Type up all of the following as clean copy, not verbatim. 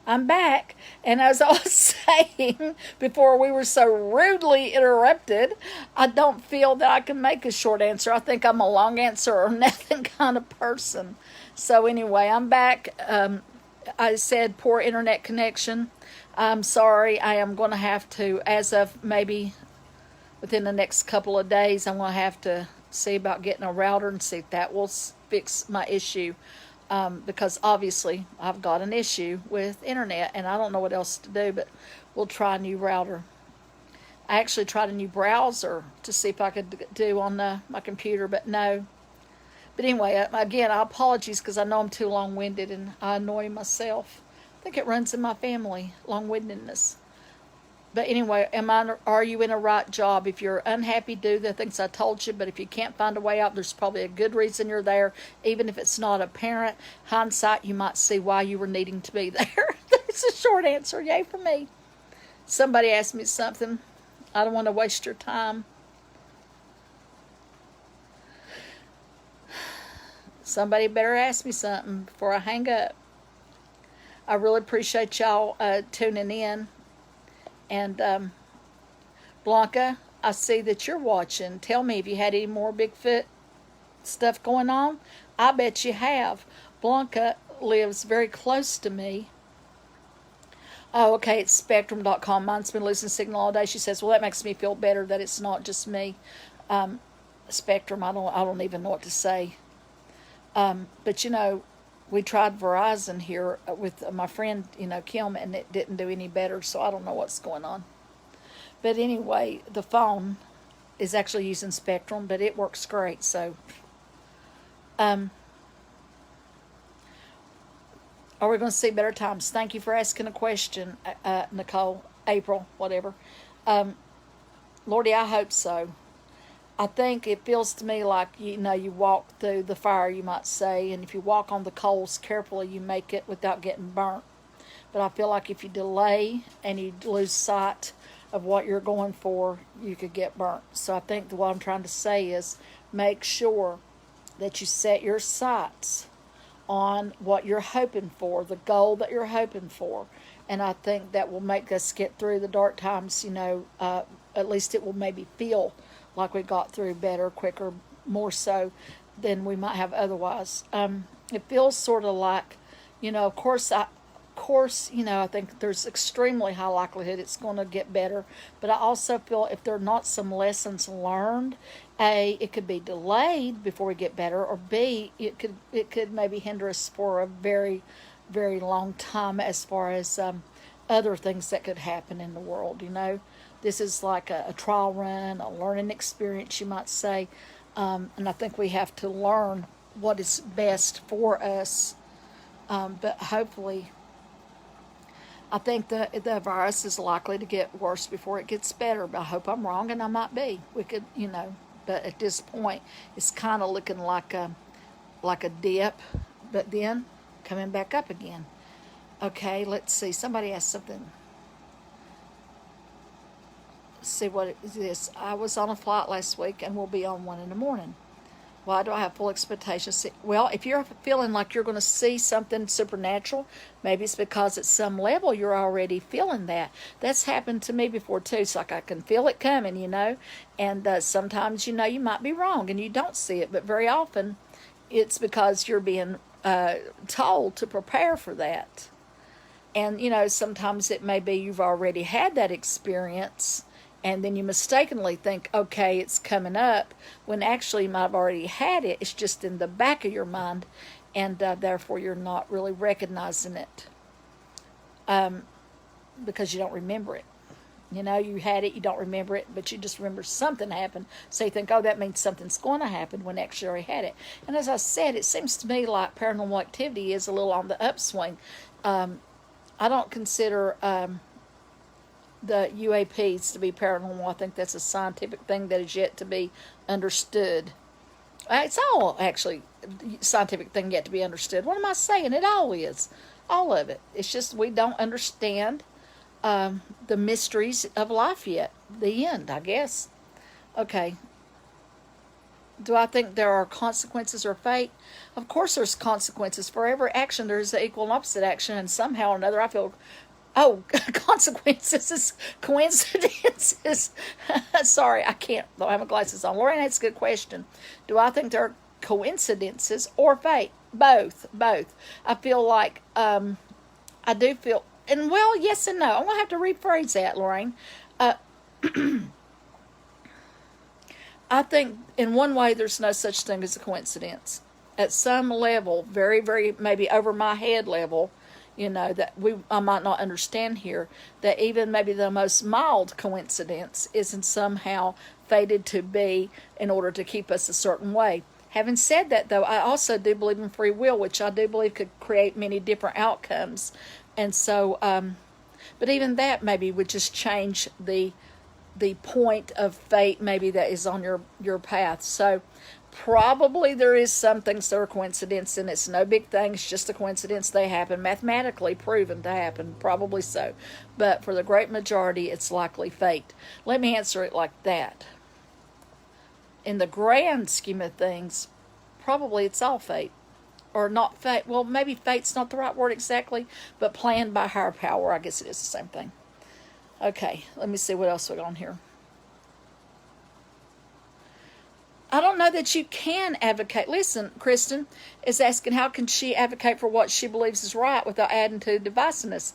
I'm back. And as I was saying before we were so rudely interrupted, I don't feel that I can make a short answer. I think I'm a long answer or nothing kind of person. So, anyway, I'm back. I said poor internet connection. I'm sorry. I am going to have to, as of maybe within the next couple of days, I'm going to have to see about getting a router and see if that will fix my issue. Because obviously I've got an issue with internet and I don't know what else to do, but we'll try a new router. I actually tried a new browser to see if I could do on my computer, but no. But anyway, again, I apologize because I know I'm too long-winded and I annoy myself. I think it runs in my family, long-windedness. But anyway, are you in a right job? If you're unhappy, do the things I told you. But if you can't find a way out, there's probably a good reason you're there. Even if it's not apparent, hindsight, you might see why you were needing to be there. That's a short answer. Yay for me. Somebody asked me something. I don't want to waste your time. Somebody better ask me something before I hang up. I really appreciate y'all tuning in. And Blanca, I see that you're watching. Tell me, have you had any more Bigfoot stuff going on? I bet you have. Blanca lives very close to me. Oh, okay, it's spectrum.com. Mine's been losing signal all day. She says, well, that makes me feel better that it's not just me. Spectrum, I don't even know what to say. But we tried Verizon here with my friend, Kim, and it didn't do any better, so I don't know what's going on. But anyway, the phone is actually using Spectrum, but it works great, so. Are we going to see better times? Thank you for asking a question, Nicole, April, whatever. Lordy, I hope so. I think it feels to me like, you walk through the fire, you might say, and if you walk on the coals carefully, you make it without getting burnt. But I feel like if you delay and you lose sight of what you're going for, you could get burnt. So I think what I'm trying to say is make sure that you set your sights on what you're hoping for, the goal that you're hoping for. And I think that will make us get through the dark times, at least it will maybe feel like we got through better, quicker, more so than we might have otherwise. It feels sort of like, of course, I think there's extremely high likelihood it's going to get better. But I also feel if there are not some lessons learned, A, it could be delayed before we get better, or B, it could maybe hinder us for a very, very long time as far as other things that could happen in the world, This is like a trial run, a learning experience, you might say. And I think we have to learn what is best for us. But hopefully, I think the virus is likely to get worse before it gets better. But I hope I'm wrong, and I might be. We could, but at this point, it's kind of looking like a dip, but then coming back up again. Okay, let's see. Somebody asked something. See what is this. I was on a flight last week and will be on one in the morning. Why do I have full expectations? Well, if you're feeling like you're going to see something supernatural, maybe it's because at some level you're already feeling that. That's happened to me before too. It's like I can feel it coming, and sometimes, you might be wrong and you don't see it, but very often it's because you're being told to prepare for that. And, sometimes it may be you've already had that experience and then you mistakenly think, okay, it's coming up, when actually you might have already had it. It's just in the back of your mind, and therefore you're not really recognizing it because you don't remember it. You had it, you don't remember it, but you just remember something happened. So you think, oh, that means something's going to happen when actually you already had it. And as I said, it seems to me like paranormal activity is a little on the upswing. I don't consider the UAPs to be paranormal. I think that's a scientific thing that is yet to be understood. It's all actually scientific thing yet to be understood. What am I saying? It all is. All of it. It's just we don't understand the mysteries of life yet. The end, I guess. Okay. Do I think there are consequences or fate? Of course there's consequences. For every action there's an equal and opposite action, and somehow or another I feel, oh, consequences is coincidences. Sorry, I can't, though I have my glasses on. Lorraine, that's a good question. Do I think there are coincidences or fate? Both, both. I feel like, I do feel, and well, yes and no. I'm going to have to rephrase that, Lorraine. Uh, I think in one way there's no such thing as a coincidence. At some level, very, very maybe over my head level, that I might not understand here, that even maybe the most mild coincidence isn't somehow fated to be in order to keep us a certain way. Having said that, though, I also do believe in free will, which I do believe could create many different outcomes. And so, but even that maybe would just change the point of fate maybe that is on your path. So probably there is some things that are coincidence, and it's no big thing. It's just a coincidence. They happen, mathematically proven to happen, probably so. But for the great majority, it's likely fate. Let me answer it like that. In the grand scheme of things, probably it's all fate. Or not fate. Well, maybe fate's not the right word exactly, but planned by higher power. I guess it is the same thing. Okay, let me see what else we got on here. I don't know that you can advocate. Listen, Kristen is asking how can she advocate for what she believes is right without adding to divisiveness.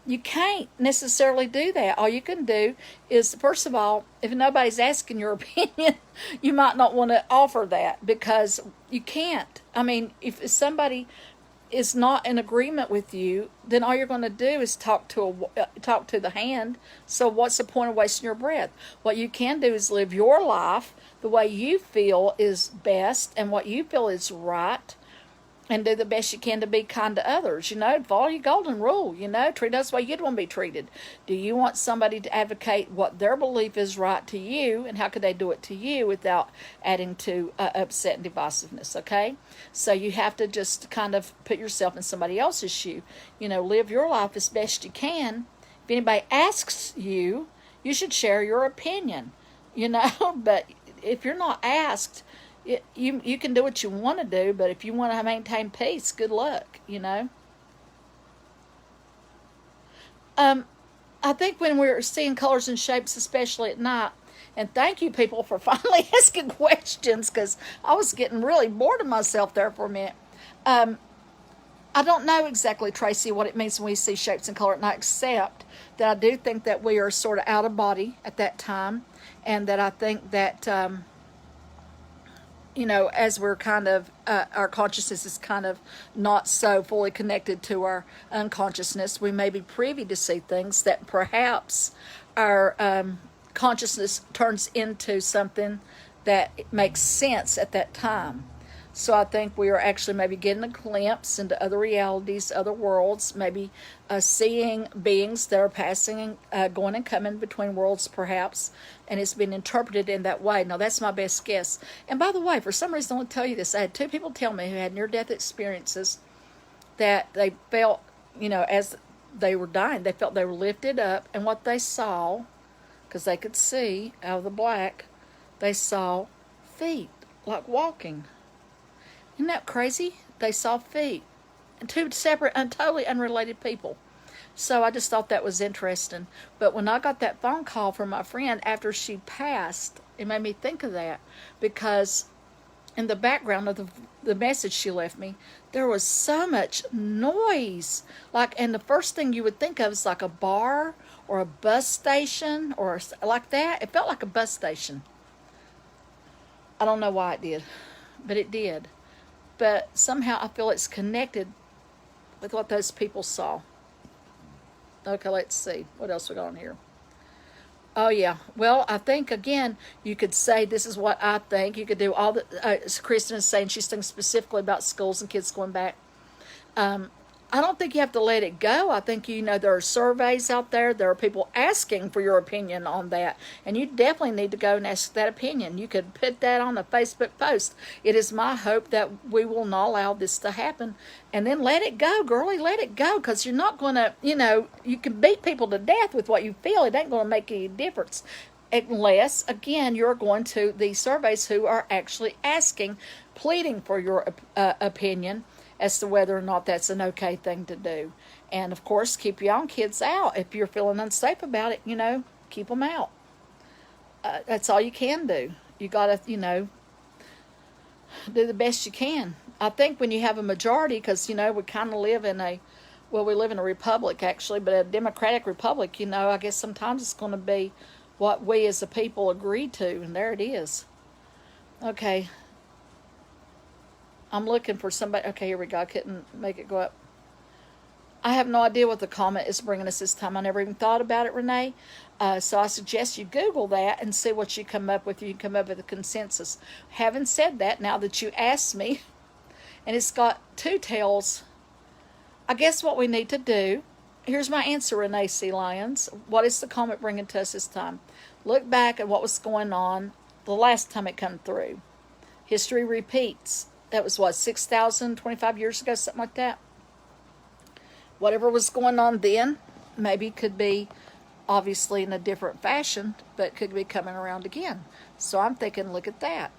You can't necessarily do that. All you can do is, first of all, if nobody's asking your opinion, you might not want to offer that because you can't. I mean, if somebody is not in agreement with you, then all you're going to do is talk to the hand. So what's the point of wasting your breath? What you can do is live your life the way you feel is best and what you feel is right, and do the best you can to be kind to others. Follow your golden rule. Treat us the way you'd want to be treated. Do you want somebody to advocate what their belief is right to you, and how could they do it to you without adding to upset and divisiveness? Okay, so you have to just kind of put yourself in somebody else's shoe. Live your life as best you can. If anybody asks you, you should share your opinion. But if you're not asked, you can do what you want to do, but if you want to maintain peace, good luck, I think when we're seeing colors and shapes, especially at night, and thank you people for finally asking questions, because I was getting really bored of myself there for a minute. I don't know exactly, Tracy, what it means when we see shapes and color at night, except that I do think that we are sort of out of body at that time, and that I think that as we're kind of, our consciousness is kind of not so fully connected to our unconsciousness, we may be privy to see things that perhaps our consciousness turns into something that makes sense at that time. So I think we are actually maybe getting a glimpse into other realities, other worlds, maybe seeing beings that are passing and going and coming between worlds perhaps, and it's been interpreted in that way. Now that's my best guess. And by the way, for some reason I want to tell you this. I had 2 people tell me who had near-death experiences that they felt, as they were dying, they felt they were lifted up, and what they saw, because they could see out of the black, they saw feet, like walking. Isn't that crazy? They saw feet. And 2 separate and totally unrelated people. So I just thought that was interesting. But when I got that phone call from my friend after she passed, it made me think of that. Because in the background of the message she left me, there was so much noise. And the first thing you would think of is like a bar or a bus station or like that. It felt like a bus station. I don't know why it did, but it did. But somehow I feel it's connected with what those people saw. Okay, let's see. What else we got on here? Oh, yeah. Well, I think, again, you could say this is what I think. You could do all the... Kristen is saying she's thinking specifically about schools and kids going back. I don't think you have to let it go. I think, there are surveys out there. There are people asking for your opinion on that. And you definitely need to go and ask that opinion. You could put that on a Facebook post. It is my hope that we will not allow this to happen. And then let it go, girlie. Let it go. Because you're not going to, you can beat people to death with what you feel. It ain't going to make any difference. unless, again, you're going to these surveys who are actually asking, pleading for your opinion as to whether or not that's an okay thing to do. And of course, keep your own kids out. If you're feeling unsafe about it, keep them out. That's all you can do. You gotta, do the best you can. I think when you have a majority, because, we kind of live in we live in a republic actually, but a democratic republic, I guess sometimes it's going to be what we as a people agree to, and there it is. Okay. I'm looking for somebody. Okay, here we go. I couldn't make it go up. I have no idea what the comet is bringing us this time. I never even thought about it, Renee. So I suggest you Google that and see what you come up with. You can come up with a consensus. Having said that, now that you asked me, and it's got two tails, I guess what we need to do, here's my answer, Renee C. Lyons. What is the comet bringing to us this time? Look back at what was going on the last time it come through. History repeats. That was 6,025 years ago, something like that. Whatever was going on then, maybe could be obviously in a different fashion, but could be coming around again. So I'm thinking, look at that.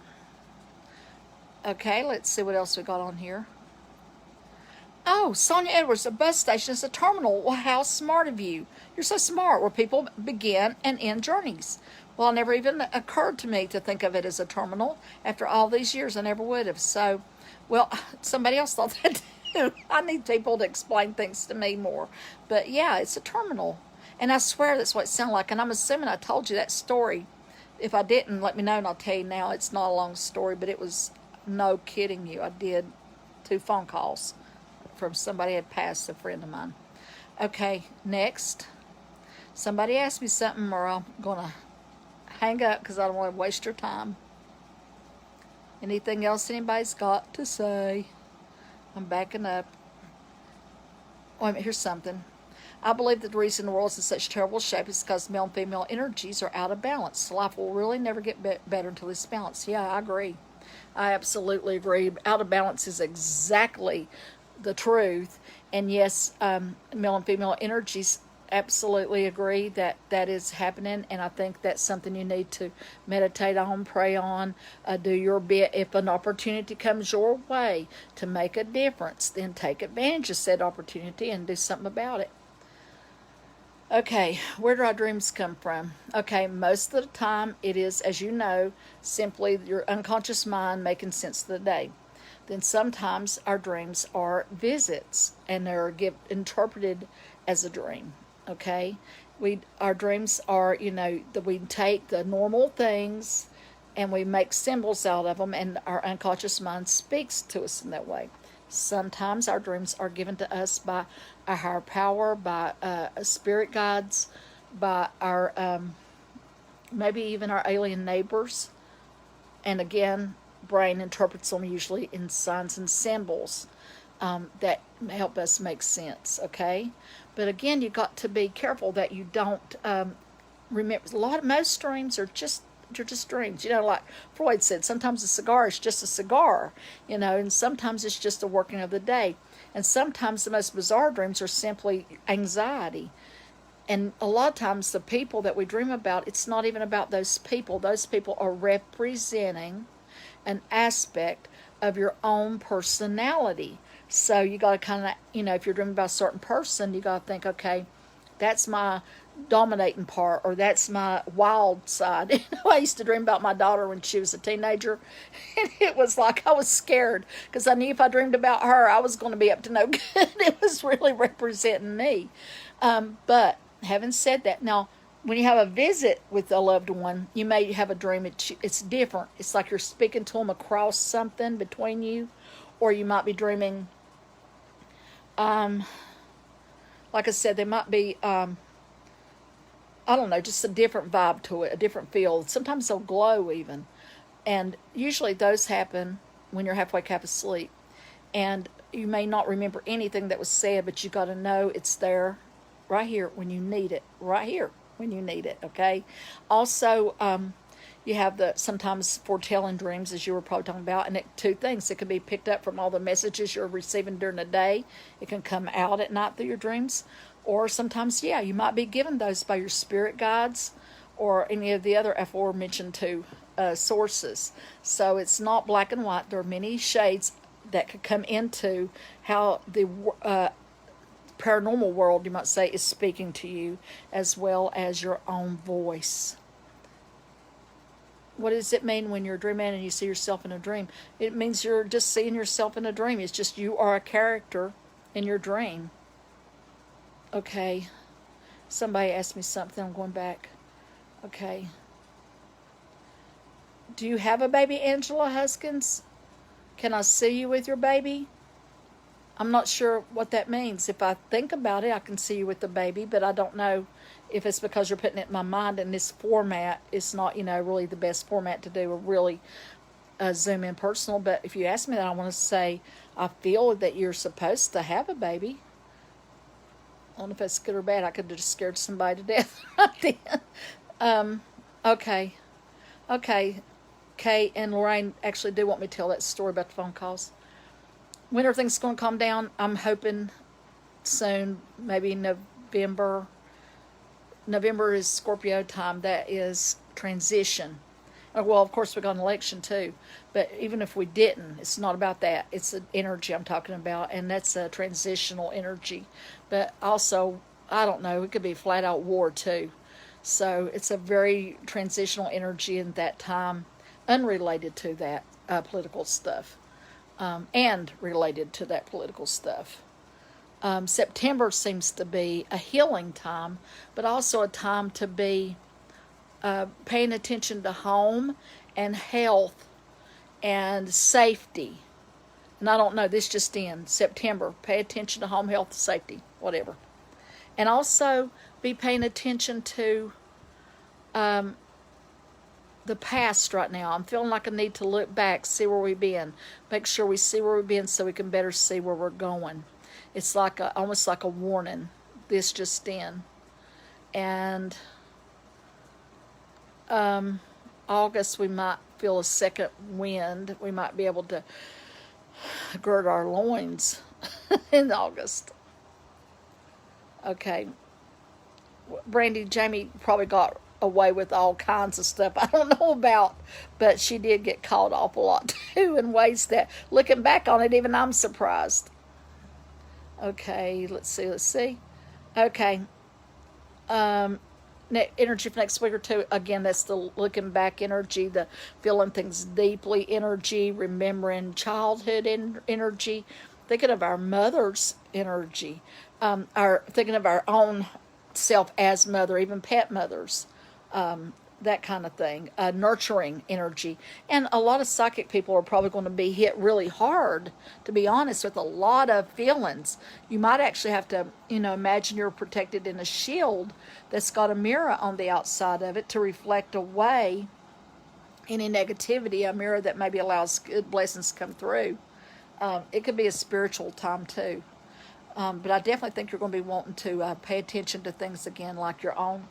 Okay, let's see what else we got on here. Oh, Sonia Edwards, a bus station is a terminal. Well, how smart of you. You're so smart, where people begin and end journeys. Well, it never even occurred to me to think of it as a terminal. After all these years, I never would have. So, well, somebody else thought that too. I need people to explain things to me more. But yeah, it's a terminal. And I swear that's what it sounded like. And I'm assuming I told you that story. If I didn't, let me know and I'll tell you now. It's not a long story, but it was no kidding you. I did 2 phone calls from somebody had passed, a friend of mine. Okay, next. Somebody asked me something, or I'm going to hang up because I don't want to waste your time. Anything else anybody's got to say? I'm backing up. Wait a minute, here's something. I believe that the reason the world is in such terrible shape is because male and female energies are out of balance. Life will really never get better until it's balanced. Yeah, I agree. I absolutely agree. Out of balance is exactly the truth. And yes, male and female energies, absolutely agree that that is happening. And I think that's something you need to meditate on, pray on, do your bit. If an opportunity comes your way to make a difference, then take advantage of said opportunity and do something about it. Okay, where do our dreams come from? Okay, most of the time it is, as you know, simply your unconscious mind making sense of the day. Then sometimes our dreams are visits, and they're interpreted as a dream. Okay, our dreams are, that we take the normal things and we make symbols out of them, and our unconscious mind speaks to us in that way. Sometimes our dreams are given to us by a higher power, by spirit guides, by our maybe even our alien neighbors. And again, brain interprets them usually in signs and symbols that help us make sense. Okay, but again, you got to be careful that you don't remember. Most dreams are just. They're just dreams. Like Freud said, sometimes a cigar is just a cigar, and sometimes it's just a working of the day. And sometimes the most bizarre dreams are simply anxiety. And a lot of times the people that we dream about, it's not even about those people. Those people are representing an aspect of your own personality. So you got to kind of, if you're dreaming about a certain person, you got to think, okay, that's my dominating part, or that's my wild side. I used to dream about my daughter when she was a teenager, and it was like I was scared because I knew if I dreamed about her, I was going to be up to no good. It was really representing me. But having said that, now when you have a visit with a loved one, you may have a dream. It's different. It's like you're speaking to them across something between you, or you might be dreaming. Like I said, they might be. I don't know, just a different vibe to it, a different feel. Sometimes they'll glow even. And usually those happen when you're halfway half asleep. And you may not remember anything that was said, but you got to know it's there right here when you need it. Right here when you need it, okay? Also, you have the sometimes foretelling dreams, as you were probably talking about. And 2 things. It can be picked up from all the messages you're receiving during the day. It can come out at night through your dreams. Or sometimes, you might be given those by your spirit guides, or any of the other aforementioned two sources. So it's not black and white. There are many shades that could come into how the paranormal world, you might say, is speaking to you, as well as your own voice. What does it mean when you're a dream man and you see yourself in a dream? It means you're just seeing yourself in a dream. It's just you are a character in your dream. Okay. Somebody asked me something. I'm going back. Okay. Do you have a baby, Angela Huskins? Can I see you with your baby? I'm not sure what that means. If I think about it, I can see you with the baby, but I don't know if it's because you're putting it in my mind, and this format is not, really the best format to do a really Zoom in personal. But if you ask me that, I want to say I feel that you're supposed to have a baby. I don't know if that's good or bad. I could have just scared somebody to death right then. Okay. Kate and Lorraine actually do want me to tell that story about the phone calls. When are things going to calm down? I'm hoping soon, maybe November. November is Scorpio time. That is transition. Well, of course, we got an election too. But even if we didn't, it's not about that. It's the energy I'm talking about, and that's a transitional energy. But also, I don't know, it could be flat out war too. So it's a very transitional energy in that time, unrelated to that political stuff, and related to that political stuff. September seems to be a healing time, but also a time to be paying attention to home and health and safety. And I don't know, this just in September. Pay attention to home, health, safety, whatever. And also be paying attention to the past right now. I'm feeling like I need to look back, see where we've been, make sure we see where we've been so we can better see where we're going. It's like almost like a warning. This just in. And August, we might feel a second wind. We might be able to gird our loins in August. Okay. Brandi, Jamie probably got away with all kinds of stuff I don't know about, but she did get caught off a lot too in ways that, looking back on it, even I'm surprised. Okay, let's see. Okay. Energy for next week or two. Again, that's the looking back energy, the feeling things deeply energy, remembering childhood energy, thinking of our mother's energy, thinking of our own self as mother, even pet mothers, that kind of thing, nurturing energy. And a lot of psychic people are probably going to be hit really hard, to be honest, with a lot of feelings. You might actually have to, imagine you're protected in a shield that's got a mirror on the outside of it to reflect away any negativity, a mirror that maybe allows good blessings to come through. It could be a spiritual time too. But I definitely think you're going to be wanting to pay attention to things again, like your own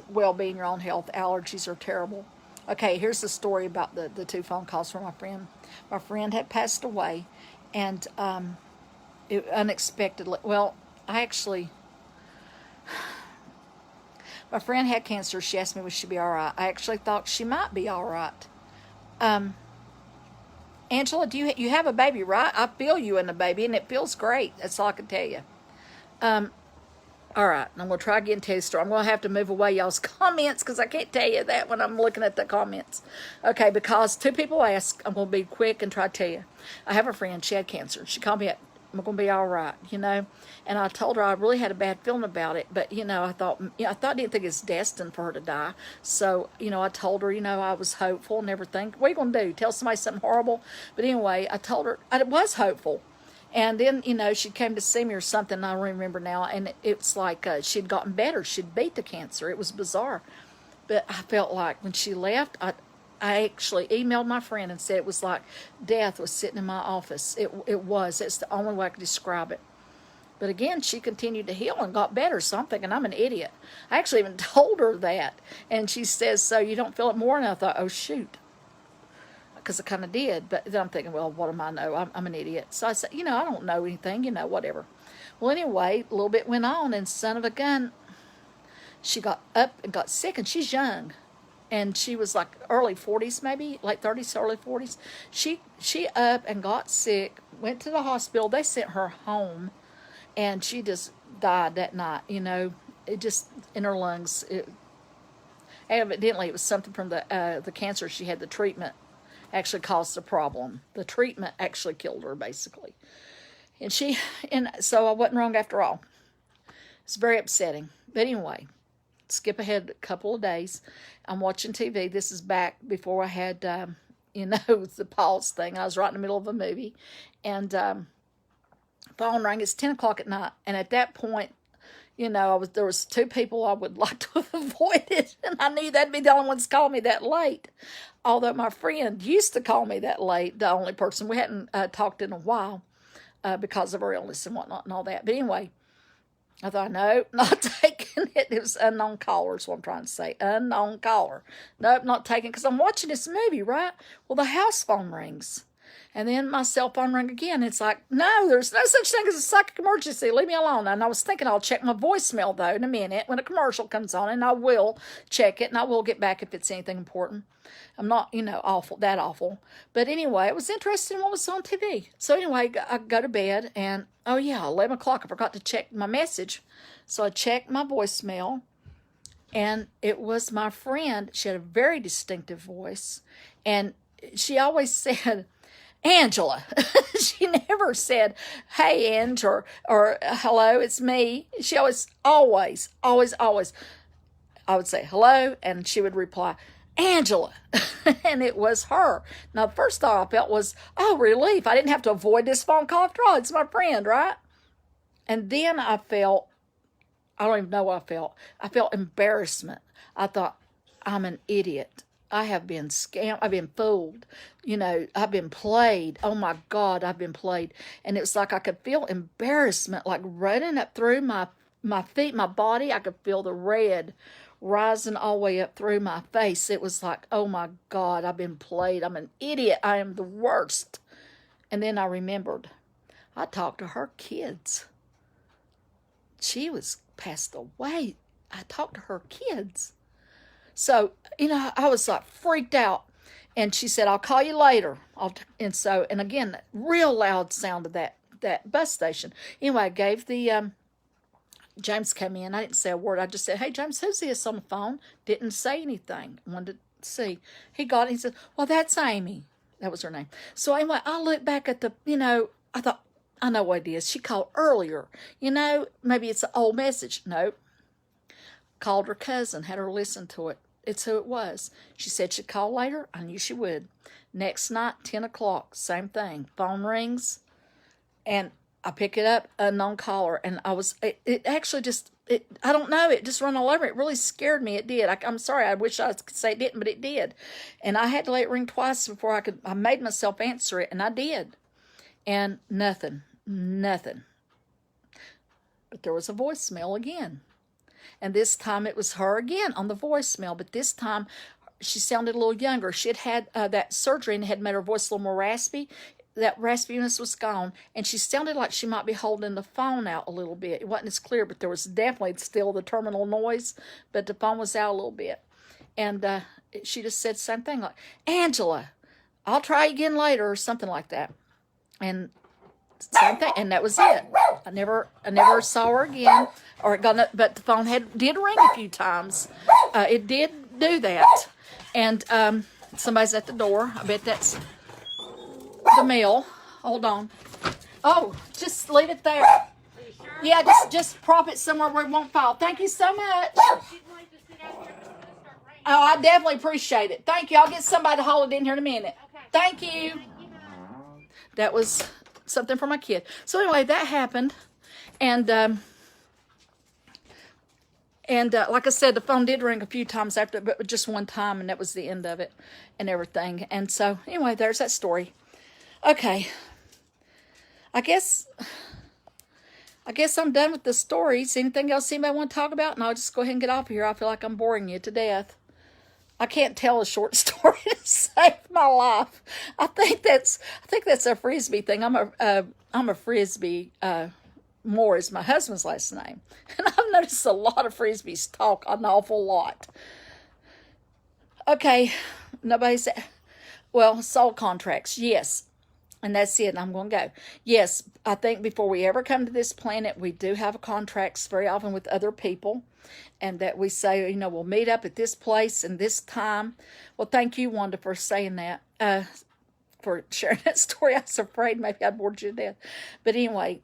well-being, your own health. Allergies are terrible. Okay, here's the story about the two phone calls from my friend. My friend had passed away, and it unexpectedly. Well, my friend had cancer. She asked me would she be all right. I actually thought she might be all right. Angela, you have a baby, right? I feel you in the baby, and it feels great. That's all I can tell you. All right, I'm going to try again and tell you the story. I'm going to have to move away y'all's comments because I can't tell you that when I'm looking at the comments. Okay, because two people asked, I'm going to be quick and try to tell you. I have a friend, she had cancer. She called me up, I'm going to be all right, And I told her I really had a bad feeling about it, but, I didn't think it's destined for her to die. So, I told her, I was hopeful and everything. What are you going to do? Tell somebody something horrible? But anyway, I told her I was hopeful. And then, she came to see me or something, I don't remember now, and it's like she'd gotten better. She'd beat the cancer. It was bizarre. But I felt like when she left, I actually emailed my friend and said it was like death was sitting in my office. It was. It's the only way I could describe it. But again, she continued to heal and got better, so I'm thinking I'm an idiot. I actually even told her that. And she says, so you don't feel it more? And I thought, oh, shoot. Because I kind of did, but then I'm thinking, well, what am I know? I'm an idiot. So I said, I don't know anything, whatever. Well, anyway, a little bit went on, and son of a gun, she got up and got sick, and she's young. And she was like early 40s, maybe late 30s, early 40s. She up and got sick, went to the hospital. They sent her home, and she just died that night. It just in her lungs. Evidently, it was something from the cancer she had. The treatment actually caused the problem. The treatment actually killed her, basically. And so I wasn't wrong after all. It's very upsetting. But anyway, skip ahead a couple of days. I'm watching TV. This is back before I had, the pause thing. I was right in the middle of a movie. And phone rang. It's 10 o'clock at night. And at that point, there was two people I would like to have avoided. And I knew that'd be the only ones to call me that late. Although my friend used to call me that late, the only person. We hadn't talked in a while because of her illness and whatnot and all that. But anyway, I thought, no, not taking it. It was unknown caller is what I'm trying to say. Unknown caller. Nope, not taking it because I'm watching this movie, right? Well, the house phone rings. And then my cell phone rang again. It's like, no, there's no such thing as a psychic emergency. Leave me alone. And I was thinking I'll check my voicemail, though, in a minute when a commercial comes on. And I will check it. And I will get back if it's anything important. I'm not, awful. But anyway, it was interesting what was on TV. So anyway, I go to bed. And, 11 o'clock. I forgot to check my message. So I checked my voicemail. And it was my friend. She had a very distinctive voice. And she always said, Angela. She never said, hey, Ange, or hello, it's me. She always, I would say hello, and she would reply, Angela. And it was her. Now, the first thought I felt was, relief. I didn't have to avoid this phone call after all. It's my friend, right? And then I don't even know what I felt. I felt embarrassment. I thought, I'm an idiot. I have been scammed. I've been fooled. I've been played. Oh my God, I've been played. And it was like I could feel embarrassment like running up through my feet, my body. I could feel the red rising all the way up through my face. It was like, oh my God, I've been played. I'm an idiot. I am the worst. And then I remembered I talked to her kids. She was passed away. I talked to her kids. So, I was like freaked out. And she said, I'll call you later. And again, real loud sound of that bus station. Anyway, I gave James came in. I didn't say a word. I just said, hey, James, who's this on the phone? Didn't say anything. Wanted to see. He got it. He said, well, that's Amy. That was her name. So anyway, I looked back at I thought, I know what it is. She called earlier. Maybe it's an old message. Nope. Called her cousin, had her listen to it. It's who it was. She said she'd call later. I knew she would. Next night, 10 o'clock, same thing. Phone rings, and I pick it up, unknown caller. And it actually just, I don't know, it just run all over. It really scared me. It did. I'm sorry. I wish I could say it didn't, but it did. And I had to let it ring twice before I made myself answer it, and I did. And nothing. But there was a voicemail again. And this time it was her again on the voicemail. But this time she sounded a little younger. She had that surgery and had made her voice a little more raspy. That raspiness was gone. And she sounded like she might be holding the phone out a little bit. It wasn't as clear, but there was definitely still the terminal noise. But the phone was out a little bit. And she just said the same thing, like, Angela, I'll try again later, or something like that. And same thing, and that was it. I never saw her again, but the phone did ring a few times. It did do that, and somebody's at the door. I bet that's the mail. Hold on. Oh, just leave it there. Are you sure? Yeah, just prop it somewhere where it won't fall. Thank you so much. Oh, I definitely appreciate it. Thank you. I'll get somebody to haul it in here in a minute. Okay. Thank you. That was something for my kid. So anyway, that happened, and like I said, the phone did ring a few times after, but just one time, and that was the end of it, and everything. And so anyway, there's that story. Okay, I guess I'm done with the stories. Anything else anybody want to talk about? And I'll just go ahead and get off of here. I feel like I'm boring you to death. I can't tell a short story to save my life. I think that's a Frisbee thing. I'm a Frisbee Moore is my husband's last name. And I've noticed a lot of Frisbees talk an awful lot. Okay, nobody said, well, soul contracts, yes. And that's it. I'm going to go. Yes, I think before we ever come to this planet, we do have contracts very often with other people. And that we say, we'll meet up at this place and this time. Well, thank you, Wanda, for saying that, for sharing that story. I was afraid maybe I bored you to death. But anyway,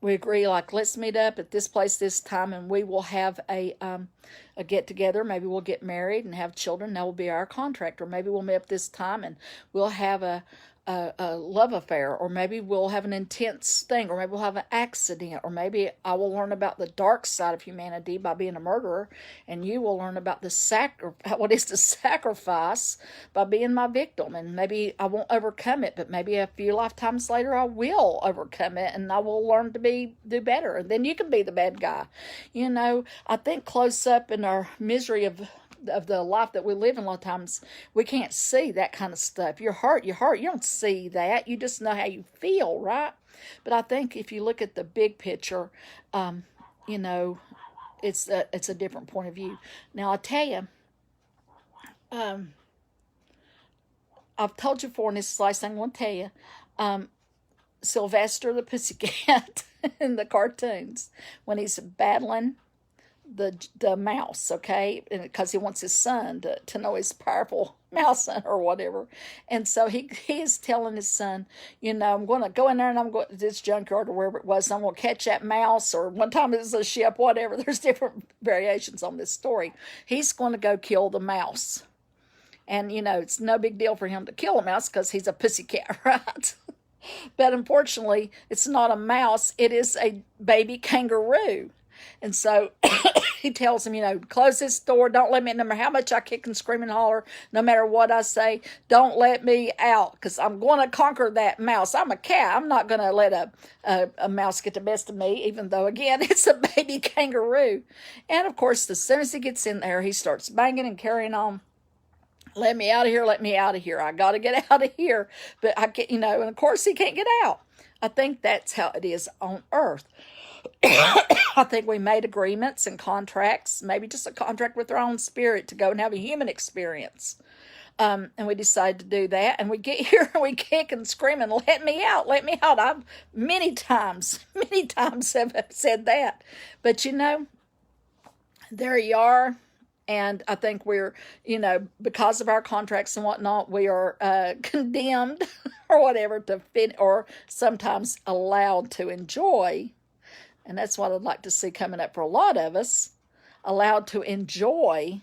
we agree, like, let's meet up at this place this time, and we will have a get-together. Maybe we'll get married and have children. That will be our contract. Or maybe we'll meet up this time, and we'll have a love affair, or maybe we'll have an intense thing, or maybe we'll have an accident, or maybe I will learn about the dark side of humanity by being a murderer, and you will learn about what is the sacrifice by being my victim, and maybe I won't overcome it, but maybe a few lifetimes later I will overcome it, and I will learn to do better, and then you can be the bad guy. I think close up in our misery of the life that we live in, a lot of times we can't see that kind of stuff. Your heart, you don't see that. You just know how you feel, right? But I think if you look at the big picture, it's a different point of view. Now, I tell you, I've told you before, and this is the last thing I want to tell you, Sylvester the pussycat in the cartoons, when he's battling the mouse, okay, because he wants his son to know his powerful mouse hunter or whatever. And so he is telling his son, I'm going to go in there and I'm going to this junkyard or wherever it was, and I'm going to catch that mouse, or one time it was a ship, whatever. There's different variations on this story. He's going to go kill the mouse. And, it's no big deal for him to kill a mouse because he's a pussycat, right? But unfortunately, it's not a mouse. It is a baby kangaroo. And so he tells him, close this door. Don't let me in, no matter how much I kick and scream and holler, no matter what I say, don't let me out, because I'm going to conquer that mouse. I'm a cat. I'm not going to let a mouse get the best of me, even though, again, it's a baby kangaroo. And, of course, as soon as he gets in there, he starts banging and carrying on. Let me out of here. Let me out of here. I got to get out of here. But I get, and of course he can't get out. I think that's how it is on Earth. I think we made agreements and contracts, maybe just a contract with our own spirit to go and have a human experience. And we decided to do that. And we get here and we kick and scream and let me out, let me out. I've many times have said that. But there you are. And I think we're, because of our contracts and whatnot, we are condemned or whatever to fit, or sometimes allowed to enjoy. And that's what I'd like to see coming up for a lot of us, allowed to enjoy,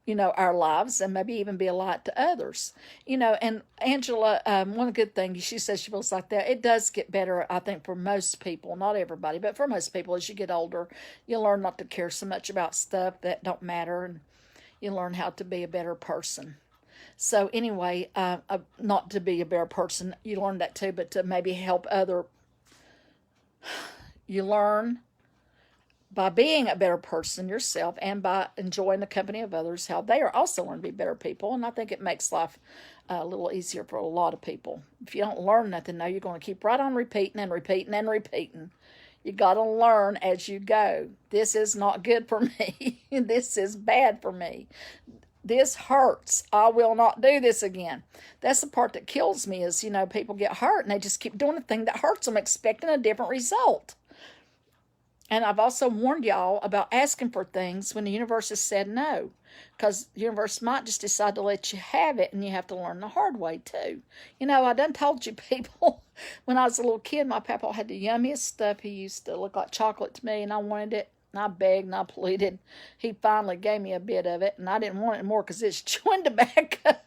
our lives, and maybe even be a light to others. And Angela, one good thing, she says she feels like that. It does get better, I think, for most people, not everybody, but for most people, as you get older, you learn not to care so much about stuff that don't matter, and you learn how to be a better person. So anyway, not to be a better person, you learn that too, but to maybe help you learn by being a better person yourself, and by enjoying the company of others, how they are also learn to be better people. And I think it makes life a little easier for a lot of people. If you don't learn nothing, though, you're going to keep right on repeating and repeating and repeating. You got to learn as you go. This is not good for me. This is bad for me. This hurts. I will not do this again. That's the part that kills me is, people get hurt and they just keep doing the thing that hurts them, expecting a different result. And I've also warned y'all about asking for things when the universe has said no, because the universe might just decide to let you have it, and you have to learn the hard way too. I done told you people, when I was a little kid, my papa had the yummiest stuff. He used to look like chocolate to me, and I wanted it. And I begged and I pleaded. He finally gave me a bit of it, and I didn't want it more because it's chewing tobacco.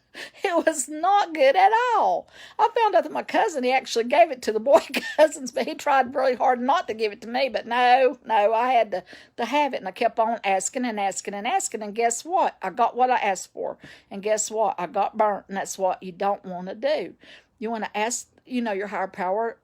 It was not good at all. I found out that my cousin, he actually gave it to the boy cousins, but he tried really hard not to give it to me. But no, I had to have it, and I kept on asking and asking and asking, and guess what? I got what I asked for, and guess what? I got burnt, and that's what you don't want to do. You want to ask, your higher power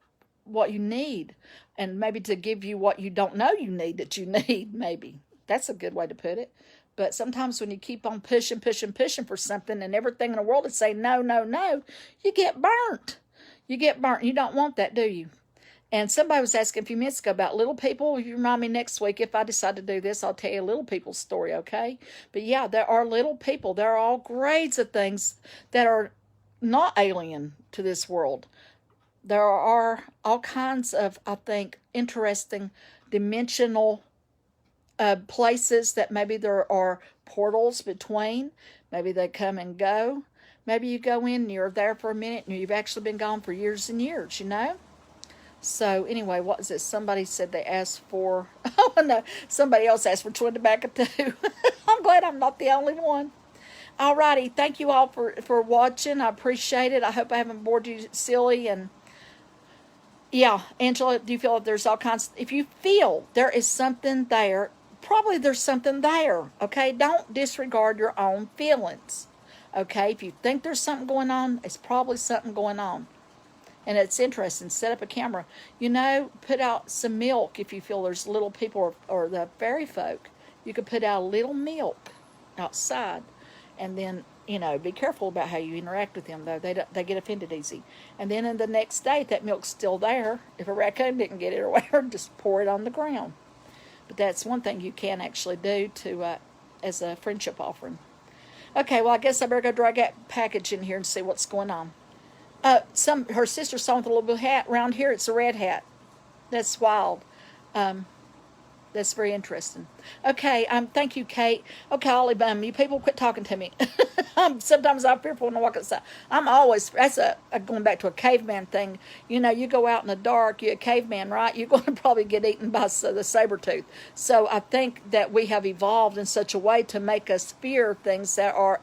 what you need, and maybe to give you what you don't know you need that you need, maybe. That's a good way to put it. But sometimes when you keep on pushing for something, and everything in the world is saying no, you get burnt. You get burnt. You don't want that, do you? And somebody was asking a few minutes ago about little people. You remind me next week, if I decide to do this, I'll tell you a little people's story, okay? But yeah, there are little people. There are all grades of things that are not alien to this world. There are all kinds of, I think, interesting dimensional places that maybe there are portals between. Maybe they come and go. Maybe you go in and you're there for a minute and you've actually been gone for years and years, you know? So anyway, what was it? Somebody said they asked for, oh no, somebody else asked for twin tobacco too. I'm glad I'm not the only one. Alrighty, thank you all for watching. I appreciate it. I hope I haven't bored you silly. And yeah, Angela, do you feel that there's all kinds, if you feel there is something there, probably there's something there, okay? Don't disregard your own feelings, okay? If you think there's something going on, it's probably something going on. And it's interesting. Set up a camera. You know, put out some milk if you feel there's little people or the fairy folk. You could put out a little milk outside. And then, you know, be careful about how you interact with them, though. They get offended easy. And then in the next day, if that milk's still there, if a raccoon didn't get it or whatever, just pour it on the ground. But that's one thing you can actually do to as a friendship offering. Okay, well, I guess I better go drag that package in here and see what's going on. Her sister saw with a little blue hat around here. It's a red hat. That's wild. That's very interesting. Okay, thank you, Kate. Okay, Ollie Bum, you people quit talking to me. Sometimes I'm fearful when I walk outside. That's going back to a caveman thing. You know, you go out in the dark, you're a caveman, right? You're going to probably get eaten by the saber-tooth. So I think that we have evolved in such a way to make us fear things that are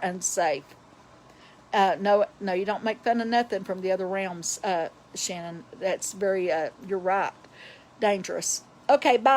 unsafe. No, you don't make fun of nothing from the other realms, Shannon. That's very, you're right. Dangerous. Okay, bye.